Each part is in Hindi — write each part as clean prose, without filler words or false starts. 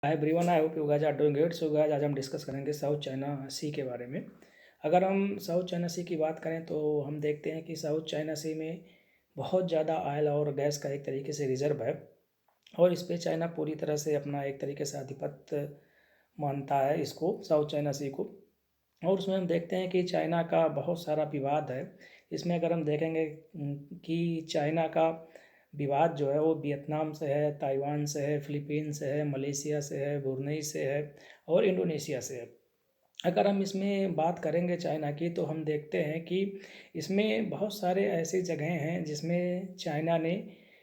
Hi everyone, I hope you guys are doing good. So guys, आज हम डिस्कस करेंगे साउथ चाइना सी के बारे में। अगर हम साउथ चाइना सी की बात करें तो हम देखते हैं कि साउथ चाइना सी में बहुत ज़्यादा ऑयल और गैस का एक तरीके से रिजर्व है और इस पे चाइना पूरी तरह से अपना एक तरीके से आधिपत्य मानता है इसको, साउथ चाइना सी को। और उसमें हम देखते हैं कि चाइना का बहुत सारा विवाद है। इसमें अगर हम देखेंगे कि चाइना का विवाद जो है वो वियतनाम से है, ताइवान से है, फिलीपींस से है, मलेशिया से है, ब्रुनेई से है और इंडोनेशिया से है। अगर हम इसमें बात करेंगे चाइना की तो हम देखते हैं कि इसमें बहुत सारे ऐसी जगहें हैं जिसमें चाइना ने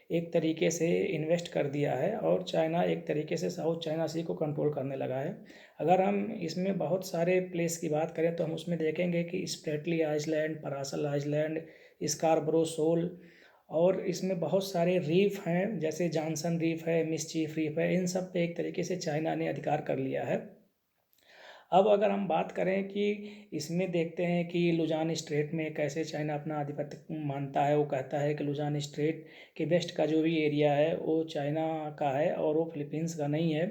एक तरीके से इन्वेस्ट कर दिया है और चाइना एक तरीके से साउथ चाइना सी को कंट्रोल करने लगा है। अगर हम इसमें बहुत सारे प्लेस की बात करें तो हम उसमें देखेंगे कि Spratly island, Paracel island, Scarborough shoal और इसमें बहुत सारे रीफ हैं, जैसे जॉनसन रीफ है, मिसचीफ रीफ है। इन सब पे एक तरीके से चाइना ने अधिकार कर लिया है। अब अगर हम बात करें कि इसमें देखते हैं कि लुजान स्ट्रेट में कैसे चाइना अपना आधिपत्य मानता है। वो कहता है कि लुजान स्ट्रेट के वेस्ट का जो भी एरिया है वो चाइना का है और वो फिलीपींस का नहीं है।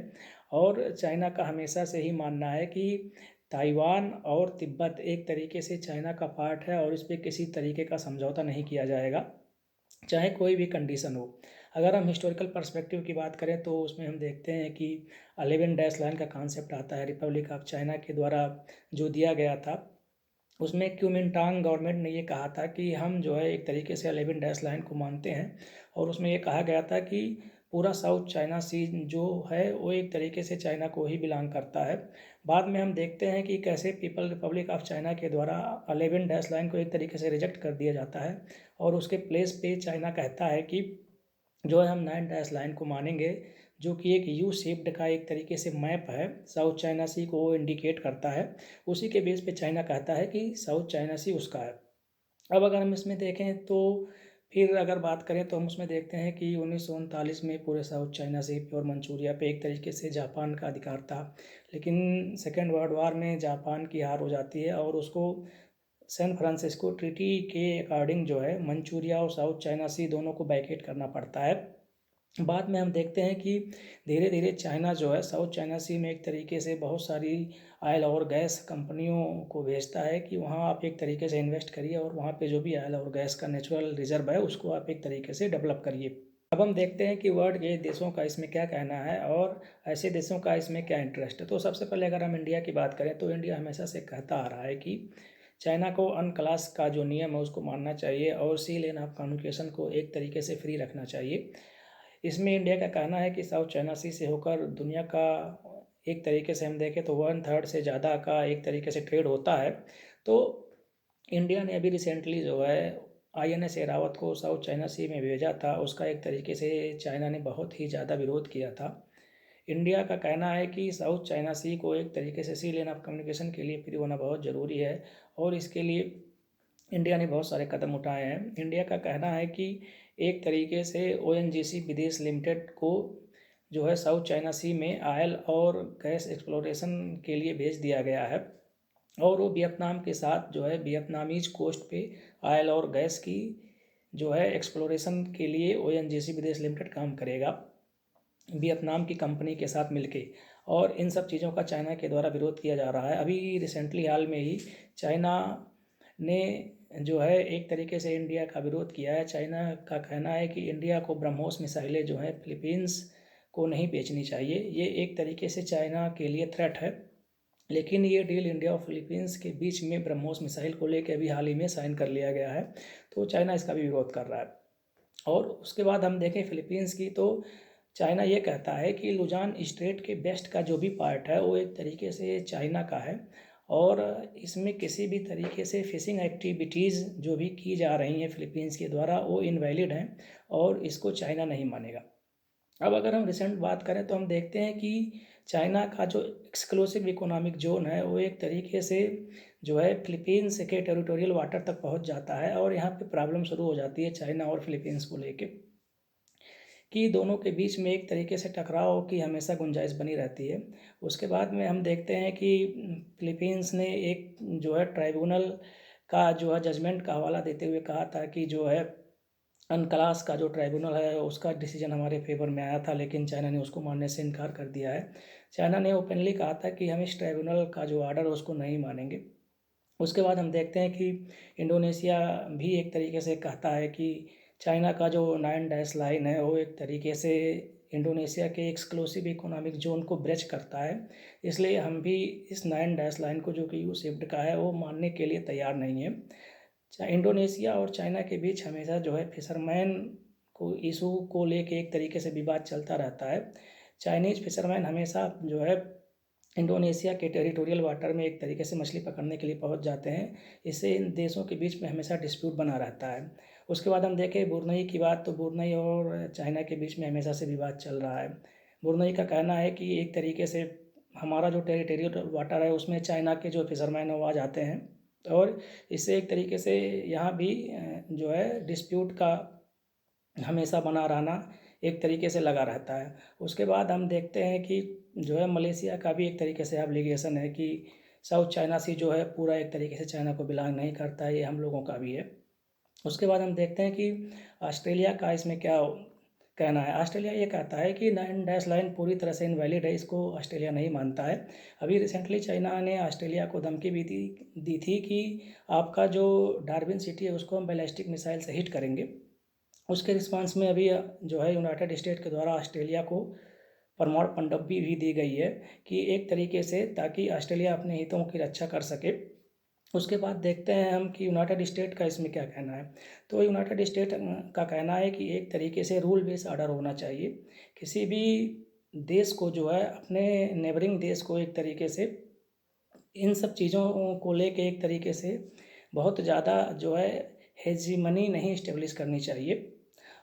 और चाइना का हमेशा से ही मानना है कि ताइवान और तिब्बत एक तरीके से चाइना का पार्ट है और इस पर किसी तरीके का समझौता नहीं किया जाएगा, चाहे कोई भी कंडीशन हो। अगर हम हिस्टोरिकल पर्सपेक्टिव की बात करें तो उसमें हम देखते हैं कि 11 डैश लाइन का कॉन्सेप्ट आता है रिपब्लिक ऑफ चाइना के द्वारा जो दिया गया था। उसमें क्यूमिनटांग गवर्नमेंट ने ये कहा था कि हम जो है एक तरीके से 11 डैश लाइन को मानते हैं और उसमें ये कहा गया था कि पूरा साउथ चाइना सी जो है वो एक तरीके से चाइना को ही बिलोंग करता है। बाद में हम देखते हैं कि कैसे पीपल रिपब्लिक ऑफ चाइना के द्वारा 11 डैश लाइन को एक तरीके से रिजेक्ट कर दिया जाता है और उसके प्लेस पे चाइना कहता है कि जो है हम 9 डैश लाइन को मानेंगे, जो कि एक यू शेप्ड का एक तरीके से मैप है, साउथ चाइना सी को वो इंडिकेट करता है। उसी के बेस पे चाइना कहता है कि साउथ चाइना सी उसका है। अब अगर हम इसमें देखें तो फिर अगर बात करें तो हम उसमें देखते हैं कि 1939 में पूरे साउथ चाइना सी पे और मंचूरिया पे एक तरीके से जापान का अधिकार था, लेकिन सेकेंड वर्ल्ड वार में जापान की हार हो जाती है और उसको सैन फ्रांसिस्को ट्रीटी के अकॉर्डिंग जो है मंचूरिया और साउथ चाइना सी दोनों को बैकेट करना पड़ता है। बाद में हम देखते हैं कि धीरे धीरे चाइना जो है साउथ चाइना सी में एक तरीके से बहुत सारी ऑयल और गैस कंपनियों को भेजता है कि वहाँ आप एक तरीके से इन्वेस्ट करिए और वहाँ पे जो भी ऑयल और गैस का नेचुरल रिजर्व है उसको आप एक तरीके से डेवलप करिए। अब हम देखते हैं कि वर्ल्ड के देशों का इसमें क्या कहना है और ऐसे देशों का इसमें क्या इंटरेस्ट है। तो सबसे पहले अगर हम इंडिया की बात करें तो इंडिया हमेशा से कहता आ रहा है कि चाइना को अनक्लास का जो नियम है उसको मानना चाहिए और सी लेन ऑफ कम्युनिकेशन को एक तरीके से फ्री रखना चाहिए। इसमें इंडिया का कहना है कि साउथ चाइना सी से होकर दुनिया का एक तरीके से हम देखें तो 1/3 से ज़्यादा का एक तरीके से ट्रेड होता है। तो इंडिया ने अभी रिसेंटली जो है INS एरावत को साउथ चाइना सी में भेजा था। उसका एक तरीके से चाइना ने बहुत ही ज़्यादा विरोध किया था। इंडिया का कहना है कि साउथ चाइना सी को एक तरीके से सी लेन ऑफ कम्युनिकेशन के लिए फ्री होना बहुत ज़रूरी है और इसके लिए इंडिया ने बहुत सारे कदम उठाए हैं। इंडिया का कहना है कि एक तरीके से ONGC विदेश लिमिटेड को जो है साउथ चाइना सी में ऑयल और गैस एक्सप्लोरेशन के लिए भेज दिया गया है और वो वियतनाम के साथ जो है वियतनामीज कोस्ट पे ऑयल और गैस की जो है एक्सप्लोरेशन के लिए ONGC विदेश लिमिटेड काम करेगा वियतनाम की कंपनी के साथ मिलके। और इन सब चीज़ों का चाइना के द्वारा विरोध किया जा रहा है। अभी रिसेंटली हाल में ही चाइना ने जो है एक तरीके से इंडिया का विरोध किया है। चाइना का कहना है कि इंडिया को ब्रह्मोस मिसाइलें जो हैं फिलीपींस को नहीं बेचनी चाहिए। ये एक तरीके से चाइना के लिए थ्रेट है, लेकिन ये डील इंडिया और फिलीपींस के बीच में ब्रह्मोस मिसाइल को लेकर अभी हाल ही में साइन कर लिया गया है, तो चाइना इसका भी विरोध कर रहा है। और उसके बाद हम देखें फिलीपींस की तो चाइना ये कहता है कि लुजान स्ट्रेट के वेस्ट का जो भी पार्ट है वो एक तरीके से चाइना का है और इसमें किसी भी तरीके से फिशिंग एक्टिविटीज़ जो भी की जा रही हैं फिलीपींस के द्वारा वो इनवैलिड हैं और इसको चाइना नहीं मानेगा। अब अगर हम रिसेंट बात करें तो हम देखते हैं कि चाइना का जो एक्सक्लूसिव इकोनॉमिक जोन है वो एक तरीके से जो है फिलीपींस के टेरिटोरियल वाटर तक पहुंच जाता है और यहाँ पे प्रॉब्लम शुरू हो जाती है चाइना और फिलीपींस को लेके कि दोनों के बीच में एक तरीके से टकराव की हमेशा गुंजाइश बनी रहती है। उसके बाद में हम देखते हैं कि फिलीपींस ने एक जो है ट्राइब्यूनल का जो है जजमेंट का हवाला देते हुए कहा था कि जो है अनक्लास का जो ट्राइब्यूनल है उसका डिसीजन हमारे फेवर में आया था, लेकिन चाइना ने उसको मानने से इनकार कर दिया है। चाइना ने ओपनली कहा था कि हम इस ट्राइब्यूनल का जो ऑर्डर है उसको नहीं मानेंगे। उसके बाद हम देखते हैं कि इंडोनेशिया भी एक तरीके से कहता है कि चाइना का जो 9 डैश लाइन है वो एक तरीके से इंडोनेशिया के एक्सक्लूसिव इकोनॉमिक जोन को ब्रेच करता है, इसलिए हम भी इस 9 डैश लाइन को जो कि यू शेप्ड का है वो मानने के लिए तैयार नहीं है। इंडोनेशिया और चाइना के बीच हमेशा जो है फिशरमैन को इशू को लेके एक तरीके से विवाद चलता रहता है। चाइनीज़ फिशरमैन हमेशा जो है इंडोनेशिया के टेरिटोरियल वाटर में एक तरीके से मछली पकड़ने के लिए पहुंच जाते हैं। इससे इन देशों के बीच में हमेशा डिस्प्यूट बना रहता है। उसके बाद हम देखें ब्रुनई की बात, तो ब्रुनई और चाइना के बीच में हमेशा से विवाद चल रहा है। ब्रुनई का कहना है कि एक तरीके से हमारा जो टेरिटोरियल वाटर है उसमें चाइना के जो फिशरमैन वो आ जाते हैं, और इससे एक तरीके से यहाँ भी जो है डिस्प्यूट का हमेशा बना रहना एक तरीके से लगा रहता है। उसके बाद हम देखते हैं कि जो है मलेशिया का भी एक तरीके से एप्लीकेशन है कि साउथ चाइना सी जो है पूरा एक तरीके से चाइना को बिलोंग नहीं करता है, ये हम लोगों का भी है। उसके बाद हम देखते हैं कि ऑस्ट्रेलिया का इसमें क्या कहना है। ऑस्ट्रेलिया ये कहता है कि 9 डैश लाइन पूरी तरह से इनवैलिड है, इसको ऑस्ट्रेलिया नहीं मानता है। अभी रिसेंटली चाइना ने ऑस्ट्रेलिया को धमकी भी दी थी कि आपका जो डार्विन सिटी है उसको हम बैलिस्टिक मिसाइल से हिट करेंगे। उसके रिस्पांस में अभी जो है यूनाइटेड स्टेट के द्वारा ऑस्ट्रेलिया को परमाणु पनडुब्बी भी दी गई है कि एक तरीके से ताकि ऑस्ट्रेलिया अपने हितों की रक्षा कर सके। उसके बाद देखते हैं हम कि यूनाइटेड स्टेट का इसमें क्या कहना है। तो यूनाइटेड स्टेट का कहना है कि एक तरीके से रूल बेस्ड ऑर्डर होना चाहिए। किसी भी देश को जो है अपने नेबरिंग देश को एक तरीके से इन सब चीज़ों को लेके एक तरीके से बहुत ज़्यादा जो है हेजीमनी नहीं इस्टेब्लिश करनी चाहिए।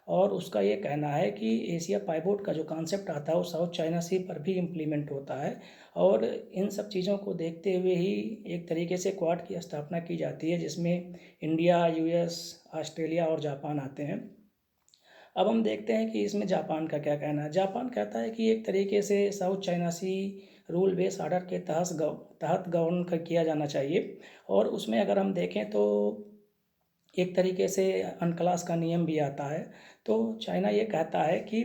और उसका ये कहना है कि एशिया पाइवोट का जो कॉन्सेप्ट आता है वो साउथ चाइना सी पर भी इम्प्लीमेंट होता है, और इन सब चीज़ों को देखते हुए ही एक तरीके से क्वाड की स्थापना की जाती है जिसमें इंडिया, यूएस, ऑस्ट्रेलिया और जापान आते हैं। अब हम देखते हैं कि इसमें जापान का क्या कहना है। जापान कहता है कि एक तरीके से साउथ चाइना सी रूल बेस ऑर्डर के तहत गवर्न किया जाना चाहिए, और उसमें अगर हम देखें तो एक तरीके से अनक्लास का नियम भी आता है। तो चाइना ये कहता है कि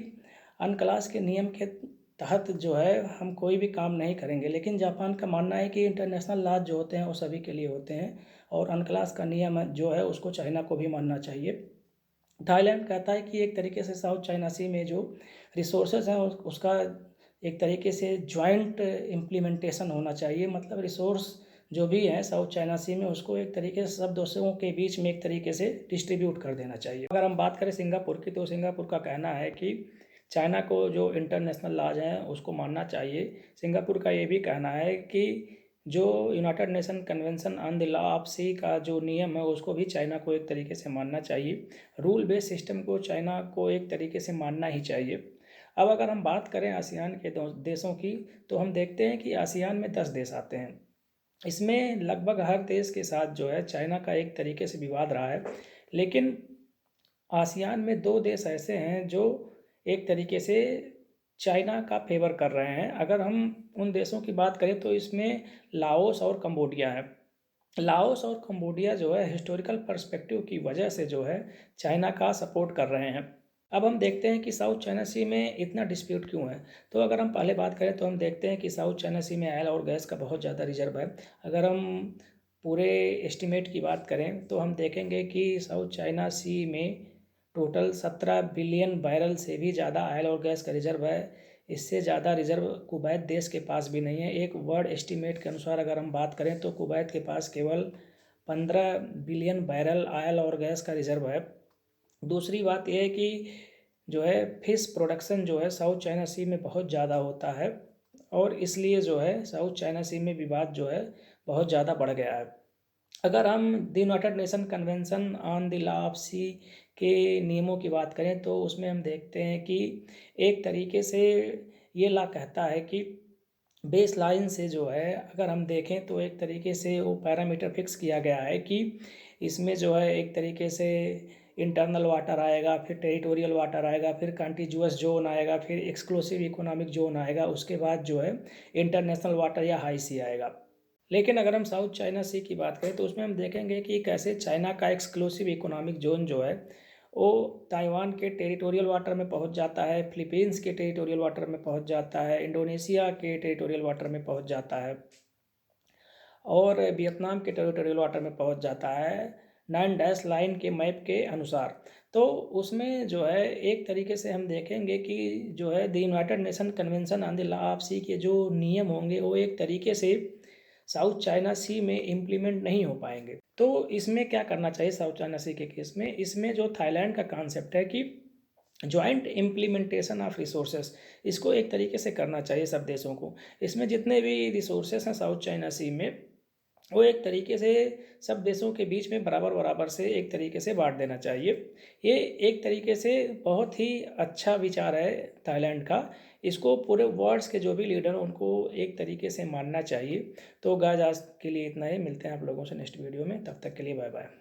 अनक्लास के नियम के तहत जो है हम कोई भी काम नहीं करेंगे, लेकिन जापान का मानना है कि इंटरनेशनल लॉज जो होते हैं वो सभी के लिए होते हैं, और अनक्लास का नियम जो है उसको चाइना को भी मानना चाहिए। थाईलैंड कहता है कि एक तरीके से साउथ चाइना सी में जो रिसोर्सेज हैं उसका एक तरीके से जॉइंट इम्प्लीमेंटेशन होना चाहिए, मतलब रिसोर्स जो भी है साउथ चाइना सी में उसको एक तरीके से सब देशों के बीच में एक तरीके से डिस्ट्रीब्यूट कर देना चाहिए। अगर हम बात करें सिंगापुर की, तो सिंगापुर का कहना है कि चाइना को जो इंटरनेशनल लॉज हैं उसको मानना चाहिए। सिंगापुर का ये भी कहना है कि जो United Nation convention on the law of sea का जो नियम है उसको भी चाइना को एक तरीके से मानना चाहिए। रूल बेस्ड सिस्टम को चाइना को एक तरीके से मानना ही चाहिए। अब अगर हम बात करें आसियान के देशों की, तो हम देखते हैं कि आसियान में 10 देश आते हैं। इसमें लगभग हर देश के साथ जो है चाइना का एक तरीके से विवाद रहा है, लेकिन आसियान में 2 देश ऐसे हैं जो एक तरीके से चाइना का फेवर कर रहे हैं। अगर हम उन देशों की बात करें तो इसमें लाओस और कंबोडिया है। लाओस और कंबोडिया जो है हिस्टोरिकल पर्सपेक्टिव की वजह से जो है चाइना का सपोर्ट कर रहे हैं। अब हम देखते हैं कि साउथ चाइना सी में इतना डिस्प्यूट क्यों है। तो अगर हम पहले बात करें तो हम देखते हैं कि साउथ चाइना सी में ऑयल और गैस का बहुत ज़्यादा रिजर्व है। अगर हम पूरे एस्टिमेट की बात करें तो हम देखेंगे कि साउथ चाइना सी में टोटल 17 बिलियन बैरल से भी ज़्यादा ऑयल और गैस का रिजर्व है। इससे ज़्यादा रिजर्व कुवैत देश के पास भी नहीं है। एक वर्ल्ड एस्टीमेट के अनुसार अगर हम बात करें तो कुवैत के पास केवल 15 बिलियन बैरल ऑयल और गैस का रिजर्व है। दूसरी बात यह है कि जो है फिश प्रोडक्शन जो है साउथ चाइना सी में बहुत ज़्यादा होता है, और इसलिए जो है साउथ चाइना सी में विवाद जो है बहुत ज़्यादा बढ़ गया है। अगर हम the United Nation convention on the law of sea के नियमों की बात करें तो उसमें हम देखते हैं कि एक तरीके से ये लॉ कहता है कि बेस लाइन से जो है अगर हम देखें तो एक तरीके से वो पैरामीटर फिक्स किया गया है कि इसमें जो है एक तरीके से इंटरनल वाटर आएगा, फिर टेरिटोरियल वाटर आएगा, फिर कंटिजुअस जोन आएगा, फिर एक्सक्लूसिव इकोनॉमिक जोन आएगा, उसके बाद जो है इंटरनेशनल वाटर या हाई सी आएगा। लेकिन अगर हम साउथ चाइना सी की बात करें तो उसमें हम देखेंगे कि कैसे चाइना का एक्सक्लूसिव इकोनॉमिक जोन जो है वो ताइवान के टेरिटोरियल वाटर में पहुंच जाता है, फिलीपींस के टेरिटोरियल वाटर में पहुंच जाता है, इंडोनेशिया के टेरिटोरियल वाटर में पहुंच जाता है और वियतनाम के टेरिटोरियल वाटर में पहुंच जाता है 9 लाइन के मैप के अनुसार। तो उसमें जो है एक तरीके से हम देखेंगे कि जो है the United Nation convention on the law of sea के जो नियम होंगे वो एक तरीके से साउथ चाइना सी में इम्प्लीमेंट नहीं हो पाएंगे। तो इसमें क्या करना चाहिए साउथ चाइना सी के केस में, इसमें जो थाईलैंड का कॉन्सेप्ट है कि जॉइंट इम्प्लीमेंटेशन ऑफ रिसोर्सेस, इसको एक तरीके से करना चाहिए सब देशों को। इसमें जितने भी रिसोर्सेस हैं साउथ चाइना सी में वो एक तरीके से सब देशों के बीच में बराबर बराबर से एक तरीके से बांट देना चाहिए। ये एक तरीके से बहुत ही अच्छा विचार है थाईलैंड का। इसको पूरे वर्ल्ड के जो भी लीडर हैं उनको एक तरीके से मानना चाहिए। तो गाइस आज के लिए इतना ही, मिलते हैं आप लोगों से नेक्स्ट वीडियो में, तब तक के लिए बाय बाय।